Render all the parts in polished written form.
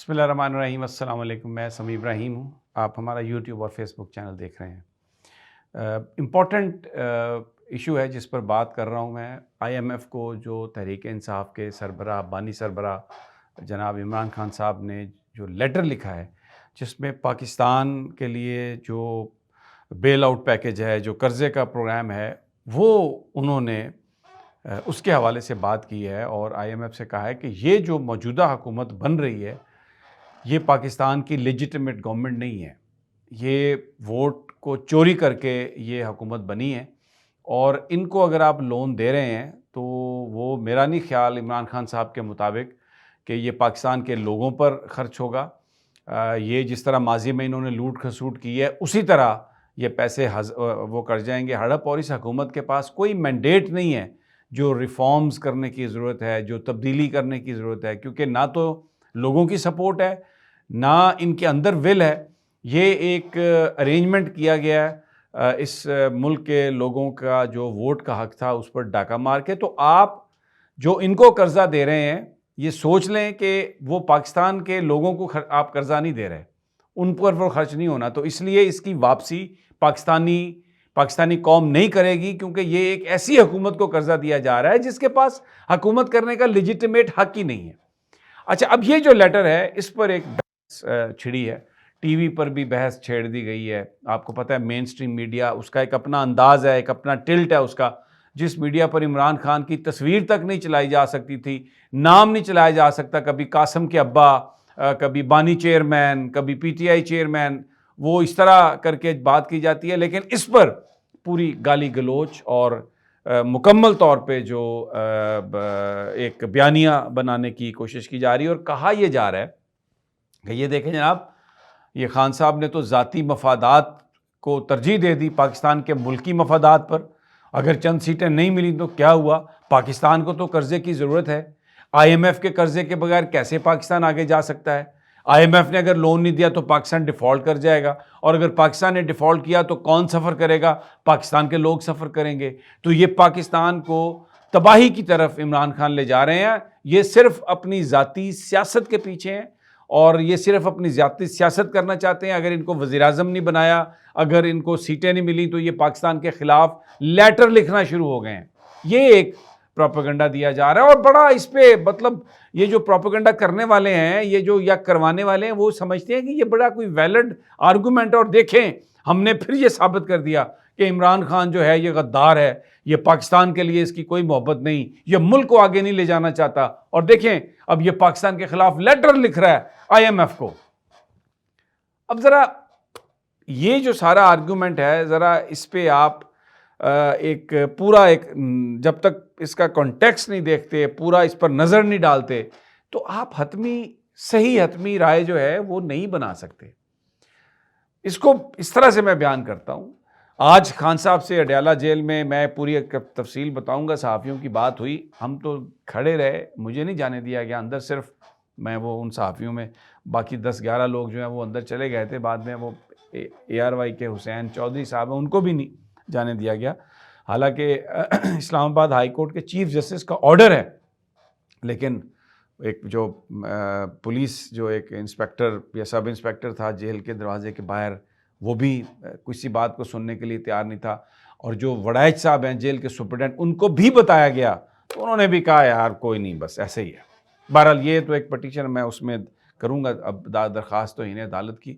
بسم اللہ الرحمن الرحیم۔ السلام علیکم، میں سمیع ابراہیم ہوں۔ آپ ہمارا یوٹیوب اور فیس بک چینل دیکھ رہے ہیں۔ امپورٹنٹ ایشو ہے جس پر بات کر رہا ہوں میں۔ آئی ایم ایف کو جو تحریک انصاف کے سربراہ، بانی سربراہ جناب عمران خان صاحب نے جو لیٹر لکھا ہے، جس میں پاکستان کے لیے جو بیل آؤٹ پیکج ہے، جو قرضے کا پروگرام ہے، وہ انہوں نے اس کے حوالے سے بات کی ہے اور آئی ایم ایف سے کہا ہے کہ یہ جو موجودہ حکومت بن رہی ہے، یہ پاکستان کی لیجیٹمیٹ گورنمنٹ نہیں ہے۔ یہ ووٹ کو چوری کر کے یہ حکومت بنی ہے، اور ان کو اگر آپ لون دے رہے ہیں تو وہ میرا نہیں خیال عمران خان صاحب کے مطابق کہ یہ پاکستان کے لوگوں پر خرچ ہوگا۔ یہ جس طرح ماضی میں انہوں نے لوٹ کھسوٹ کی ہے، اسی طرح یہ پیسے وہ کر جائیں گے ہڑپ، اور اس حکومت کے پاس کوئی مینڈیٹ نہیں ہے جو ریفارمز کرنے کی ضرورت ہے، جو تبدیلی کرنے کی ضرورت ہے، کیونکہ نہ تو لوگوں کی سپورٹ ہے، نہ ان کے اندر ول ہے۔ یہ ایک ارینجمنٹ کیا گیا ہے اس ملک کے لوگوں کا جو ووٹ کا حق تھا اس پر ڈاکہ مار کے۔ تو آپ جو ان کو قرضہ دے رہے ہیں، یہ سوچ لیں کہ وہ پاکستان کے لوگوں کو آپ قرضہ نہیں دے رہے، ان پر وہ خرچ نہیں ہونا۔ تو اس لیے اس کی واپسی پاکستانی قوم نہیں کرے گی، کیونکہ یہ ایک ایسی حکومت کو قرضہ دیا جا رہا ہے جس کے پاس حکومت کرنے کا لیجیٹمیٹ حق ہی نہیں ہے۔ اچھا، اب یہ جو لیٹر ہے اس پر ایک بحث چھڑی ہے، ٹی وی پر بھی بحث چھیڑ دی گئی ہے۔ آپ کو پتہ ہے مین سٹریم میڈیا، اس کا ایک اپنا انداز ہے، ایک اپنا ٹلٹ ہے اس کا، جس میڈیا پر عمران خان کی تصویر تک نہیں چلائی جا سکتی تھی، نام نہیں چلایا جا سکتا، کبھی قاسم کے ابا، کبھی بانی چیئرمین، کبھی پی ٹی آئی چیئرمین، وہ اس طرح کر کے بات کی جاتی ہے۔ لیکن اس پر پوری گالی گلوچ اور مکمل طور پہ جو ایک بیانیہ بنانے کی کوشش کی جا رہی ہے، اور کہا یہ جا رہا ہے کہ یہ دیکھیں جناب، یہ خان صاحب نے تو ذاتی مفادات کو ترجیح دے دی پاکستان کے ملکی مفادات پر۔ اگر چند سیٹیں نہیں ملی تو کیا ہوا، پاکستان کو تو قرضے کی ضرورت ہے۔ آئی ایم ایف کے قرضے کے بغیر کیسے پاکستان آگے جا سکتا ہے؟ آئی ایم ایف نے اگر لون نہیں دیا تو پاکستان ڈیفالٹ کر جائے گا، اور اگر پاکستان نے ڈیفالٹ کیا تو کون سفر کرے گا؟ پاکستان کے لوگ سفر کریں گے۔ تو یہ پاکستان کو تباہی کی طرف عمران خان لے جا رہے ہیں۔ یہ صرف اپنی ذاتی سیاست کے پیچھے ہیں، اور یہ صرف اپنی ذاتی سیاست کرنا چاہتے ہیں۔ اگر ان کو وزیر اعظم نہیں بنایا، اگر ان کو سیٹیں نہیں ملی، تو یہ پاکستان کے خلاف لیٹر لکھنا شروع ہو گئے ہیں۔ یہ ایک پروپیگنڈا دیا جا رہا ہے، اور بڑا اس پہ مطلب یہ جو پروپیگنڈا کرنے والے ہیں، یہ جو یا کروانے والے ہیں، وہ سمجھتے ہیں کہ یہ بڑا کوئی ویلڈ آرگومنٹ، اور دیکھیں ہم نے پھر یہ ثابت کر دیا کہ عمران خان جو ہے یہ غدار ہے، یہ پاکستان کے لیے اس کی کوئی محبت نہیں، یہ ملک کو آگے نہیں لے جانا چاہتا، اور دیکھیں اب یہ پاکستان کے خلاف لیٹر لکھ رہا ہے آئی ایم ایف کو۔ اب ذرا یہ جو سارا آرگومنٹ ہے، ذرا اس پہ آپ ایک جب تک اس کا کانٹیکسٹ نہیں دیکھتے، پورا اس پر نظر نہیں ڈالتے، تو آپ حتمی رائے جو ہے وہ نہیں بنا سکتے۔ اس کو اس طرح سے میں بیان کرتا ہوں۔ آج خان صاحب سے اڈیالہ جیل میں پوری ایک تفصیل بتاؤں گا، صحافیوں کی بات ہوئی، ہم تو کھڑے رہے، مجھے نہیں جانے دیا گیا اندر، صرف میں وہ ان صحافیوں میں، باقی 10-11 لوگ جو ہیں وہ اندر چلے گئے تھے۔ بعد میں وہ اے آر وائی کے حسین چودھری صاحب ہیں، ان کو بھی نہیں جانے دیا گیا، حالانکہ اسلام آباد ہائی کورٹ کے چیف جسٹس کا آرڈر ہے۔ لیکن ایک جو پولیس جو ایک انسپیکٹر یا سب انسپیکٹر تھا جیل کے دروازے کے باہر، وہ بھی کسی بات کو سننے کے لیے تیار نہیں تھا، اور جو وڑائچ صاحب ہیں جیل کے سپرڈنٹ، ان کو بھی بتایا گیا تو انہوں نے بھی کہا یار کوئی نہیں، بس ایسے ہی ہے۔ بہرحال یہ تو ایک پٹیشن میں اس میں کروں گا اب درخواست تو انہیں عدالت کی،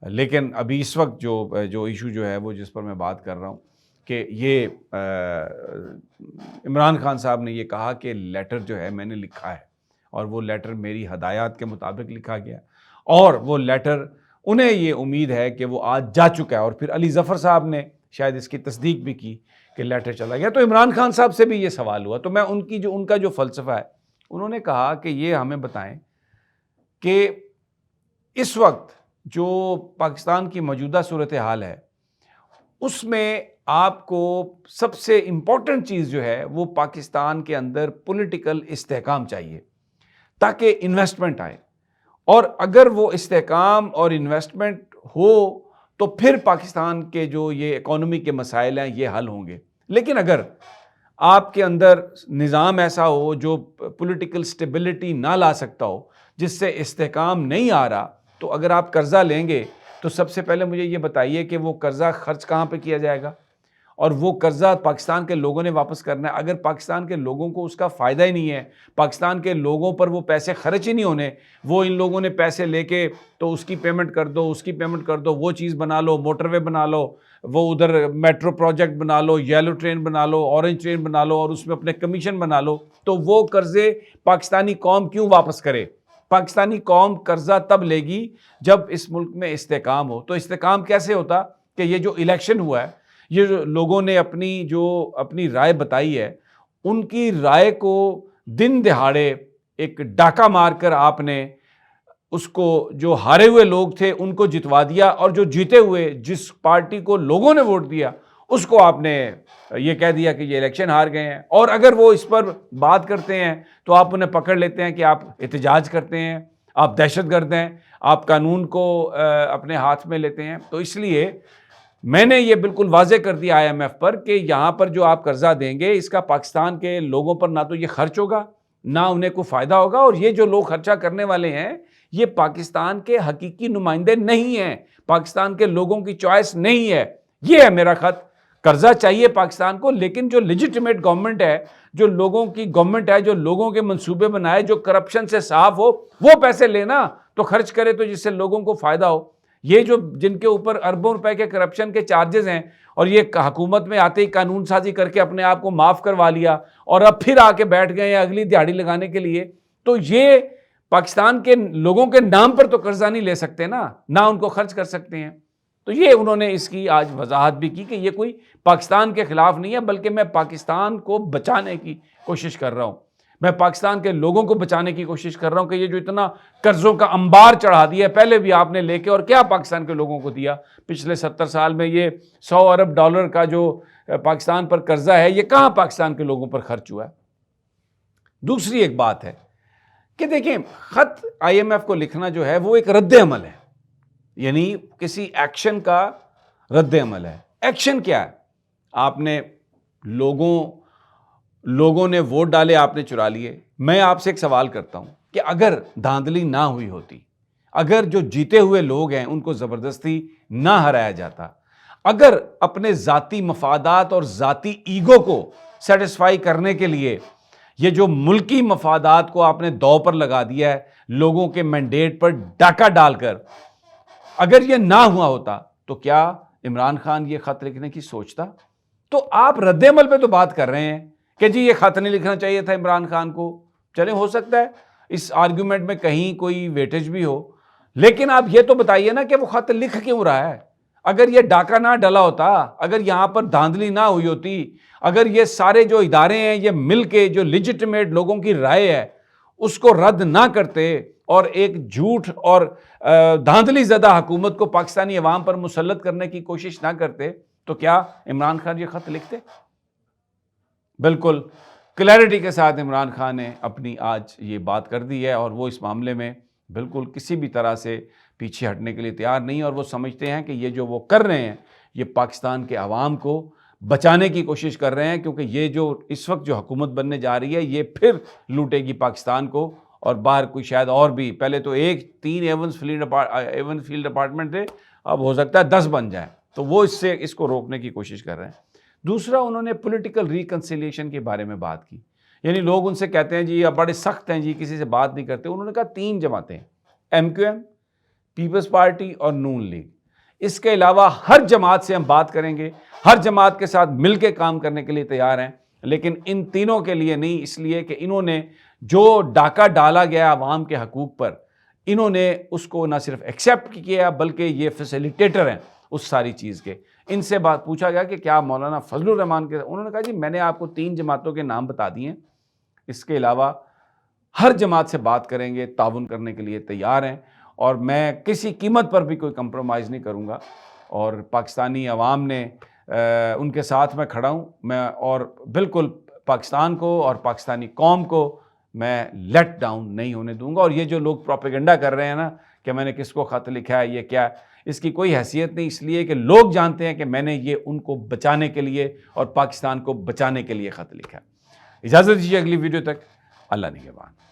لیکن ابھی اس وقت جو ایشو جو ہے وہ جس پر میں بات کر رہا ہوں کہ یہ عمران خان صاحب نے یہ کہا کہ لیٹر جو ہے میں نے لکھا ہے، اور وہ لیٹر میری ہدایات کے مطابق لکھا گیا، اور وہ لیٹر انہیں یہ امید ہے کہ وہ آج جا چکا ہے، اور پھر علی ظفر صاحب نے شاید اس کی تصدیق بھی کی کہ لیٹر چلا گیا۔ تو عمران خان صاحب سے بھی یہ سوال ہوا، تو میں ان کا جو فلسفہ ہے، انہوں نے کہا کہ یہ ہمیں بتائیں کہ اس وقت جو پاکستان کی موجودہ صورتحال ہے، اس میں آپ کو سب سے امپورٹنٹ چیز جو ہے وہ پاکستان کے اندر پولیٹیکل استحکام چاہیے، تاکہ انویسٹمنٹ آئے، اور اگر وہ استحکام اور انویسٹمنٹ ہو تو پھر پاکستان کے جو یہ اکانومی کے مسائل ہیں یہ حل ہوں گے۔ لیکن اگر آپ کے اندر نظام ایسا ہو جو پولیٹیکل سٹیبلٹی نہ لا سکتا ہو، جس سے استحکام نہیں آ رہا، تو اگر آپ قرضہ لیں گے تو سب سے پہلے مجھے یہ بتائیے کہ وہ قرضہ خرچ کہاں پہ کیا جائے گا، اور وہ قرضہ پاکستان کے لوگوں نے واپس کرنا ہے۔ اگر پاکستان کے لوگوں کو اس کا فائدہ ہی نہیں ہے، پاکستان کے لوگوں پر وہ پیسے خرچ ہی نہیں ہونے، وہ ان لوگوں نے پیسے لے کے تو اس کی پیمنٹ کر دو، اس کی پیمنٹ کر دو، وہ چیز بنا لو، موٹر وے بنا لو، وہ ادھر میٹرو پروجیکٹ بنا لو، یلو ٹرین بنا لو، اورنج ٹرین بنا لو، اور اس میں اپنے کمیشن بنا لو، تو وہ قرضے پاکستانی قوم کیوں واپس کرے؟ پاکستانی قوم قرضہ تب لے گی جب اس ملک میں استحکام ہو۔ تو استحکام کیسے ہوتا کہ یہ جو الیکشن ہوا ہے، یہ جو لوگوں نے اپنی رائے بتائی ہے، ان کی رائے کو دن دہاڑے ایک ڈاکہ مار کر آپ نے اس کو، جو ہارے ہوئے لوگ تھے ان کو جتوا دیا، اور جو جیتے ہوئے جس پارٹی کو لوگوں نے ووٹ دیا اس کو آپ نے یہ کہہ دیا کہ یہ الیکشن ہار گئے ہیں۔ اور اگر وہ اس پر بات کرتے ہیں تو آپ انہیں پکڑ لیتے ہیں کہ آپ احتجاج کرتے ہیں، آپ دہشت گرد ہیں، آپ قانون کو اپنے ہاتھ میں لیتے ہیں۔ تو اس لیے میں نے یہ بالکل واضح کر دیا IMF پر کہ یہاں پر جو آپ قرضہ دیں گے، اس کا پاکستان کے لوگوں پر نہ تو یہ خرچ ہوگا، نہ انہیں کوئی فائدہ ہوگا، اور یہ جو لوگ خرچہ کرنے والے ہیں یہ پاکستان کے حقیقی نمائندے نہیں ہیں، پاکستان کے لوگوں کی چوائس نہیں ہے۔ یہ ہے میرا خط۔ قرضہ چاہیے پاکستان کو، لیکن جو لیجیٹمیٹ گورنمنٹ ہے، جو لوگوں کی گورنمنٹ ہے، جو لوگوں کے منصوبے بنائے، جو کرپشن سے صاف ہو، وہ پیسے لینا تو خرچ کرے تو جس سے لوگوں کو فائدہ ہو۔ یہ جو جن کے اوپر اربوں روپے کے کرپشن کے چارجز ہیں، اور یہ حکومت میں آتے ہی قانون سازی کر کے اپنے آپ کو معاف کروا لیا، اور اب پھر آ کے بیٹھ گئے ہیں اگلی دیہڑی لگانے کے لیے، تو یہ پاکستان کے لوگوں کے نام پر تو قرضہ نہیں لے سکتے نا، نہ ان کو خرچ کر سکتے ہیں۔ تو یہ انہوں نے اس کی آج وضاحت بھی کی کہ یہ کوئی پاکستان کے خلاف نہیں ہے، بلکہ میں پاکستان کو بچانے کی کوشش کر رہا ہوں، میں پاکستان کے لوگوں کو بچانے کی کوشش کر رہا ہوں کہ یہ جو اتنا قرضوں کا انبار چڑھا دیا ہے، پہلے بھی آپ نے لے کے، اور کیا پاکستان کے لوگوں کو دیا پچھلے 70 سال میں، یہ $100 ارب کا جو پاکستان پر قرضہ ہے، یہ کہاں پاکستان کے لوگوں پر خرچ ہوا ہے؟ دوسری ایک بات ہے کہ دیکھیں، خط IMF کو لکھنا جو ہے وہ ایک رد عمل ہے، یعنی کسی ایکشن کا رد عمل ہے۔ ایکشن کیا ہے؟ آپ نے لوگوں نے ووٹ ڈالے، آپ نے چرا لیے۔ میں آپ سے ایک سوال کرتا ہوں کہ اگر دھاندلی نہ ہوئی ہوتی، اگر جو جیتے ہوئے لوگ ہیں ان کو زبردستی نہ ہرایا جاتا، اگر اپنے ذاتی مفادات اور ذاتی ایگو کو سیٹسفائی کرنے کے لیے یہ جو ملکی مفادات کو آپ نے دو پر لگا دیا ہے، لوگوں کے مینڈیٹ پر ڈاکہ ڈال کر، اگر یہ نہ ہوا ہوتا تو کیا عمران خان یہ خط لکھنے کی سوچتا؟ تو آپ رد عمل پہ تو بات کر رہے ہیں کہ جی یہ خط نہیں لکھنا چاہیے تھا عمران خان کو۔ چلیں، ہو سکتا ہے اس آرگیومنٹ میں کہیں کوئی ویٹیج بھی ہو، لیکن آپ یہ تو بتائیے نا کہ وہ خط لکھ کیوں رہا ہے؟ اگر یہ ڈاکہ نہ ڈلا ہوتا، اگر یہاں پر دھاندلی نہ ہوئی ہوتی، اگر یہ سارے جو ادارے ہیں یہ مل کے جو لیجیٹمیٹ لوگوں کی رائے ہے اس کو رد نہ کرتے، اور ایک جھوٹ اور دھاندلی زدہ حکومت کو پاکستانی عوام پر مسلط کرنے کی کوشش نہ کرتے، تو کیا عمران خان یہ خط لکھتے؟ بالکل کلیئرٹی کے ساتھ عمران خان نے اپنی آج یہ بات کر دی ہے، اور وہ اس معاملے میں بالکل کسی بھی طرح سے پیچھے ہٹنے کے لیے تیار نہیں، اور وہ سمجھتے ہیں کہ یہ جو وہ کر رہے ہیں یہ پاکستان کے عوام کو بچانے کی کوشش کر رہے ہیں، کیونکہ یہ جو اس وقت جو حکومت بننے جا رہی ہے یہ پھر لوٹے گی پاکستان کو، اور باہر کوئی شاید اور بھی، پہلے تو 3 ایونز فیلڈ اپارٹمنٹ تھے، اب ہو سکتا ہے 10 بن جائیں، تو وہ اس کو روکنے کی کوشش کر رہے ہیں۔ دوسرا، انہوں نے پولیٹیکل ریکنسیلیشن کے بارے میں بات کی، یعنی لوگ ان سے کہتے ہیں جی آپ بڑے سخت ہیں جی، کسی سے بات نہیں کرتے۔ انہوں نے کہا 3 جماعتیں، MQM، پیپلز پارٹی اور نون لیگ، اس کے علاوہ ہر جماعت سے ہم بات کریں گے، ہر جماعت کے ساتھ مل کے کام کرنے کے لیے تیار ہیں، لیکن ان تینوں کے لیے نہیں، اس لیے کہ انہوں نے جو ڈاکہ ڈالا گیا عوام کے حقوق پر، انہوں نے اس کو نہ صرف ایکسیپٹ کیا بلکہ یہ فیسیلیٹیٹر ہیں اس ساری چیز کے۔ ان سے بات پوچھا گیا کہ کیا مولانا فضل الرحمان کے، انہوں نے کہا جی میں نے آپ کو 3 جماعتوں کے نام بتا دیے ہیں، اس کے علاوہ ہر جماعت سے بات کریں گے، تعاون کرنے کے لیے تیار ہیں، اور میں کسی قیمت پر بھی کوئی کمپرومائز نہیں کروں گا، اور پاکستانی عوام نے ان کے ساتھ میں کھڑا ہوں، میں اور بالکل پاکستان کو اور پاکستانی قوم کو میں لیٹ ڈاؤن نہیں ہونے دوں گا۔ اور یہ جو لوگ پروپیگنڈا کر رہے ہیں نا کہ میں نے کس کو خط لکھا ہے، یہ کیا ہے، اس کی کوئی حیثیت نہیں، اس لیے کہ لوگ جانتے ہیں کہ میں نے یہ ان کو بچانے کے لیے اور پاکستان کو بچانے کے لیے خط لکھا ہے۔ اجازت دیجیے اگلی ویڈیو تک، اللہ نگہبان۔